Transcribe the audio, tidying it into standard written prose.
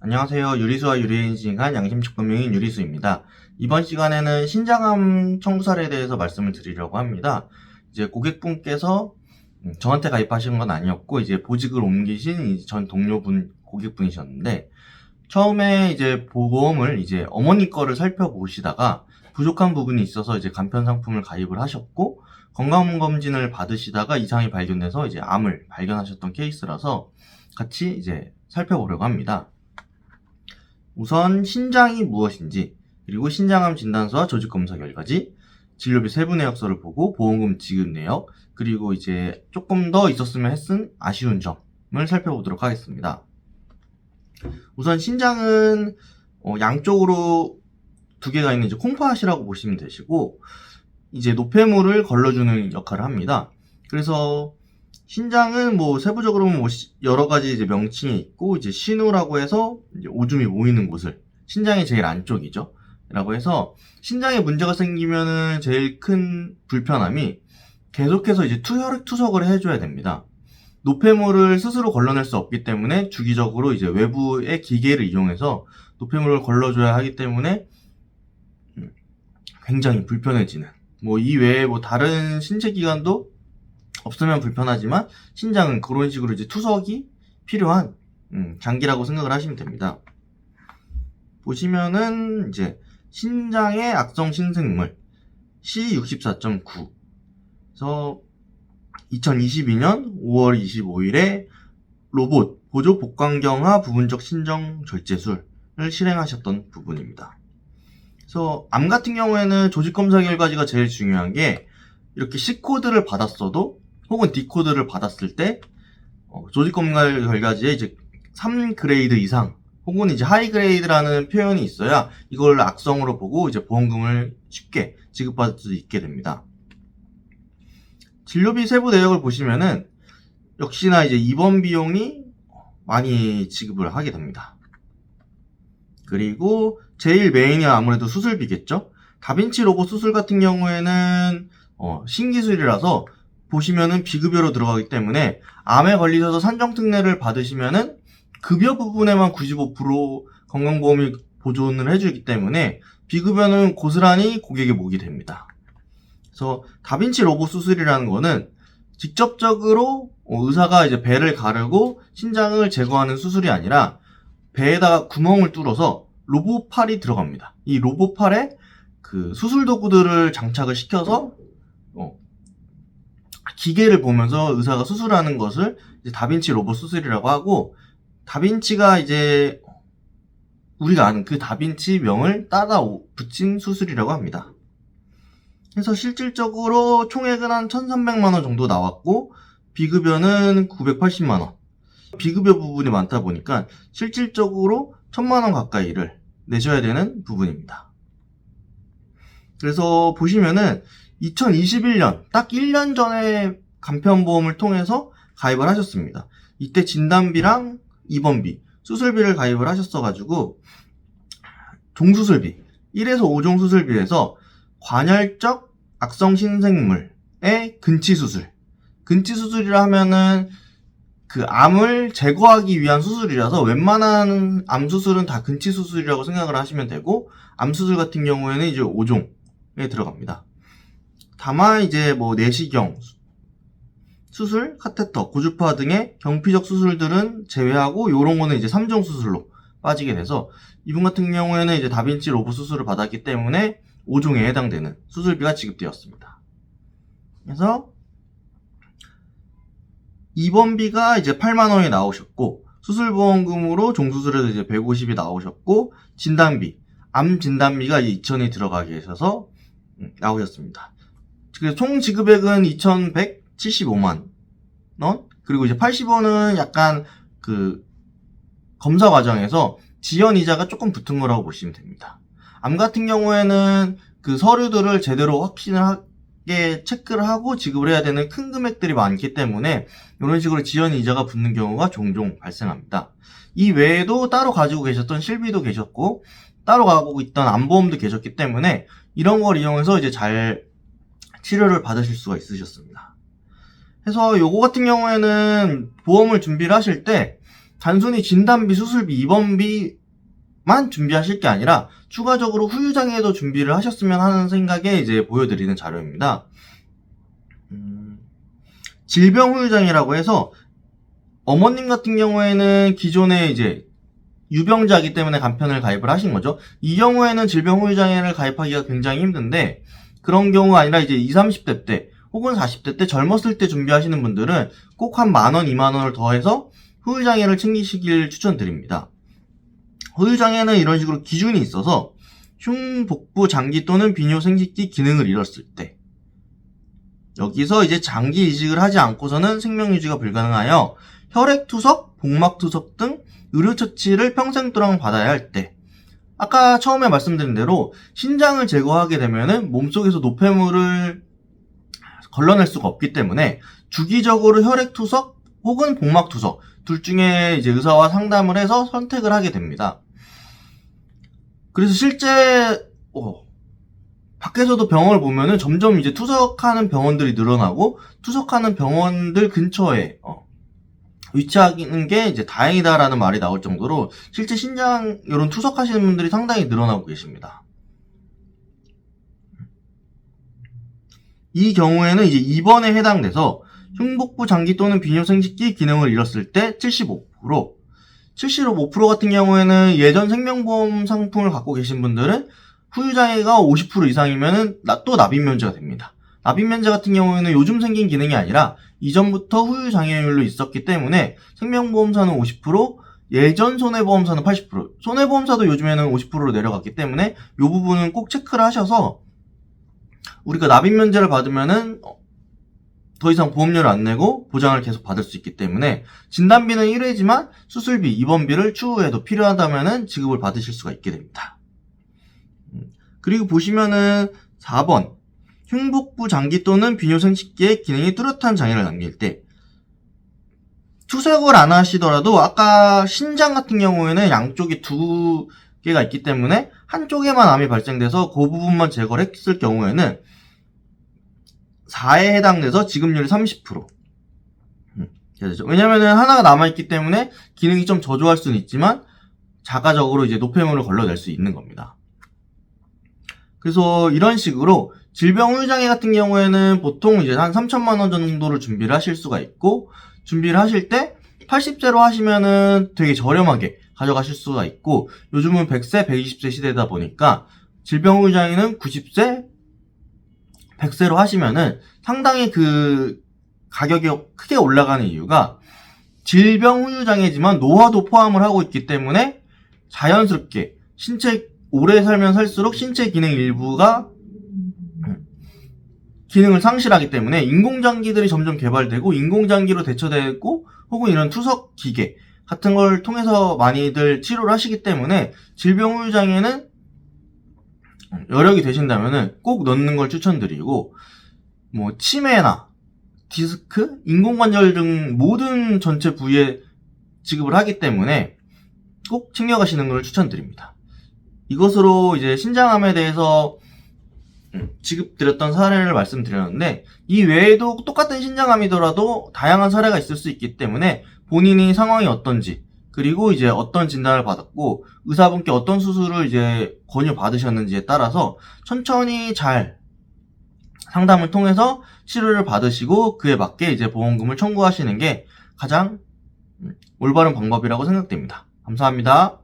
안녕하세요. 유리수와 유리에 인식한 양심축구명인 유리수입니다. 이번 시간에는 신장암 청구 사례에 대해서 말씀을 드리려고 합니다. 이제 고객분께서 저한테 가입하신 건 아니었고, 이제 보직을 옮기신 전 동료분, 고객분이셨는데, 처음에 이제 보험을 이제 어머니 거를 살펴보시다가 부족한 부분이 있어서 이제 간편 상품을 가입을 하셨고, 건강검진을 받으시다가 이상이 발견돼서 이제 암을 발견하셨던 케이스라서 같이 이제 살펴보려고 합니다. 우선 신장이 무엇인지, 그리고 신장암 진단서와 조직검사 결과지, 진료비 세부 내역서를 보고 보험금 지급 내역, 그리고 이제 조금 더 있었으면 했은 아쉬운 점을 살펴보도록 하겠습니다. 우선 신장은 양쪽으로 두 개가 있는 이제 콩팥이라고 보시면 되시고, 이제 노폐물을 걸러주는 역할을 합니다. 그래서 신장은 뭐 세부적으로 뭐 여러 가지 이제 명칭이 있고, 이제 신우라고 해서 이제 오줌이 모이는 곳을, 신장의 제일 안쪽이죠. 라고 해서 신장에 문제가 생기면은 제일 큰 불편함이 계속해서 이제 혈액 투석을 해줘야 됩니다. 노폐물을 스스로 걸러낼 수 없기 때문에 주기적으로 이제 외부의 기계를 이용해서 노폐물을 걸러줘야 하기 때문에 굉장히 불편해지는, 뭐 이 외에 뭐 다른 신체 기관도 없으면 불편하지만 신장은 그런 식으로 이제 투석이 필요한 장기라고 생각을 하시면 됩니다. 보시면은 이제 신장의 악성 신생물 C64.9. 그래서 2022년 5월 25일에 로봇 보조 복강경화 부분적 신정 절제술을 실행하셨던 부분입니다. 그래서 암 같은 경우에는 조직검사 결과지가 제일 중요한 게, 이렇게 C코드를 받았어도 혹은 D코드를 받았을 때 조직검사 결과지에 이제 3그레이드 이상 혹은 이제 하이그레이드라는 표현이 있어야 이걸 악성으로 보고 이제 보험금을 쉽게 지급받을 수 있게 됩니다. 진료비 세부 내역을 보시면은 역시나 이제 입원 비용이 많이 지급을 하게 됩니다. 그리고 제일 메인이 아무래도 수술비겠죠. 다빈치 로봇 수술 같은 경우에는 신기술이라서 보시면은 비급여로 들어가기 때문에 암에 걸리셔서 산정특례를 받으시면은 급여 부분에만 95% 건강보험이 보존을 해주기 때문에 비급여는 고스란히 고객의 목이 됩니다. 그래서 다빈치 로봇 수술이라는 거는 직접적으로 의사가 이제 배를 가르고 신장을 제거하는 수술이 아니라 배에다가 구멍을 뚫어서 로봇팔이 들어갑니다. 이 로봇팔에 그 수술 도구들을 장착을 시켜서 기계를 보면서 의사가 수술하는 것을 이제 다빈치 로봇 수술이라고 하고, 다빈치가 이제 우리가 아는 그 다빈치 명을 따라 붙인 수술이라고 합니다. 그래서 실질적으로 총액은 한 1,300만원 정도 나왔고, 비급여는 980만원. 비급여 부분이 많다 보니까 실질적으로 1,000만원 가까이를 내셔야 되는 부분입니다. 그래서 보시면은 2021년 딱 1년 전에 간편보험을 통해서 가입을 하셨습니다. 이때 진단비랑 입원비, 수술비를 가입을 하셨어가지고 종수술비 1에서 5종 수술비에서 관열적 악성 신생물의 근치수술, 근치수술이라 하면은 그 암을 제거하기 위한 수술이라서 웬만한 암 수술은 다 근치 수술이라고 생각을 하시면 되고, 암 수술 같은 경우에는 이제 5종에 들어갑니다. 다만 이제 뭐 내시경 수술, 카테터, 고주파 등의 경피적 수술들은 제외하고 요런 거는 이제 3종 수술로 빠지게 돼서 이분 같은 경우에는 이제 다빈치 로봇 수술을 받았기 때문에 5종에 해당되는 수술비가 지급되었습니다. 그래서 입원비가 이제 8만원이 나오셨고, 수술보험금으로 종수술에서 이제 150이 나오셨고, 진단비, 암 진단비가 2,000이 들어가 계셔서 나오셨습니다. 그래서 총 지급액은 2,175만원, 그리고 이제 80원은 약간 그 검사 과정에서 지연 이자가 조금 붙은 거라고 보시면 됩니다. 암 같은 경우에는 그 서류들을 제대로 확신을 체크를 하고 지급을 해야 되는 큰 금액들이 많기 때문에 이런 식으로 지연 이자가 붙는 경우가 종종 발생합니다. 이 외에도 따로 가지고 계셨던 실비도 계셨고, 따로 가지고 있던 암보험도 계셨기 때문에 이런 걸 이용해서 이제 잘 치료를 받으실 수가 있으셨습니다. 그래서 요거 같은 경우에는 보험을 준비를 하실 때 단순히 진단비, 수술비, 입원비만 준비하실 게 아니라 추가적으로 후유장애도 준비를 하셨으면 하는 생각에 이제 보여드리는 자료입니다. 질병 후유장애라고 해서 어머님 같은 경우에는 기존에 이제 유병자이기 때문에 간편을 가입을 하신 거죠. 이 경우에는 질병 후유장애를 가입하기가 굉장히 힘든데, 그런 경우가 아니라 이제 20, 30대 때 혹은 40대 때 젊었을 때 준비하시는 분들은 꼭 한 10,000원, 20,000원을 더해서 후유장애를 챙기시길 추천드립니다. 후유장애는 이런 식으로 기준이 있어서 흉, 복부, 장기 또는 비뇨, 생식기 기능을 잃었을 때, 여기서 이제 장기 이식을 하지 않고서는 생명 유지가 불가능하여 혈액투석, 복막투석 등 의료처치를 평생 동안 받아야 할 때, 아까 처음에 말씀드린 대로 신장을 제거하게 되면은 몸속에서 노폐물을 걸러낼 수가 없기 때문에 주기적으로 혈액투석 혹은 복막투석 둘 중에 이제 의사와 상담을 해서 선택을 하게 됩니다. 그래서 실제 밖에서도 병원을 보면은 점점 이제 투석하는 병원들이 늘어나고, 투석하는 병원들 근처에 위치하는 게 이제 다행이다라는 말이 나올 정도로 실제 신장 이런 투석하시는 분들이 상당히 늘어나고 계십니다. 이 경우에는 이제 입원에 해당돼서 흉복부 장기 또는 비뇨 생식기 기능을 잃었을 때 75%, 75% 같은 경우에는 예전 생명보험 상품을 갖고 계신 분들은 후유장애가 50% 이상이면은 또 납입면제가 됩니다. 납입면제 같은 경우에는 요즘 생긴 기능이 아니라 이전부터 후유장애율로 있었기 때문에 생명보험사는 50%, 예전 손해보험사는 80%, 손해보험사도 요즘에는 50%로 내려갔기 때문에 이 부분은 꼭 체크를 하셔서, 우리가 납입면제를 받으면은 더 이상 보험료를 안 내고 보장을 계속 받을 수 있기 때문에 진단비는 1회지만 수술비, 입원비를 추후에도 필요하다면은 지급을 받으실 수가 있게 됩니다. 그리고 보시면은 4번, 흉복부 장기 또는 비뇨 생식기의 기능이 뚜렷한 장애를 남길 때, 투석을 안 하시더라도 아까 신장 같은 경우에는 양쪽에 2개가 있기 때문에 한쪽에만 암이 발생돼서 그 부분만 제거를 했을 경우에는 4에 해당돼서 지급률이 30%. 왜냐면은 하나가 남아있기 때문에 기능이 좀 저조할 수는 있지만 자가적으로 이제 노폐물을 걸러낼 수 있는 겁니다. 그래서 이런 식으로 질병 후유장애 같은 경우에는 보통 이제 한 3,000만 원 정도를 준비를 하실 수가 있고, 준비를 하실 때 80세로 하시면은 되게 저렴하게 가져가실 수가 있고, 요즘은 100세, 120세 시대다 보니까 질병 후유장애는 90세, 100세로 하시면은 상당히 그 가격이 크게 올라가는 이유가 질병 후유장애지만 노화도 포함을 하고 있기 때문에 자연스럽게 오래 살면 살수록 신체 기능 일부가 기능을 상실하기 때문에 인공장기들이 점점 개발되고 인공장기로 대처되고, 혹은 이런 투석 기계 같은 걸 통해서 많이들 치료를 하시기 때문에 질병 후유장애는 여력이 되신다면은 꼭 넣는 걸 추천드리고, 뭐 치매나 디스크, 인공관절 등 모든 전체 부위에 지급을 하기 때문에 꼭 챙겨가시는 걸 추천드립니다. 이것으로 이제 신장암에 대해서 지급드렸던 사례를 말씀드렸는데, 이 외에도 똑같은 신장암이더라도 다양한 사례가 있을 수 있기 때문에 본인이 상황이 어떤지, 그리고 이제 어떤 진단을 받았고 의사분께 어떤 수술을 이제 권유 받으셨는지에 따라서 천천히 잘 상담을 통해서 치료를 받으시고 그에 맞게 이제 보험금을 청구하시는 게 가장 올바른 방법이라고 생각됩니다. 감사합니다.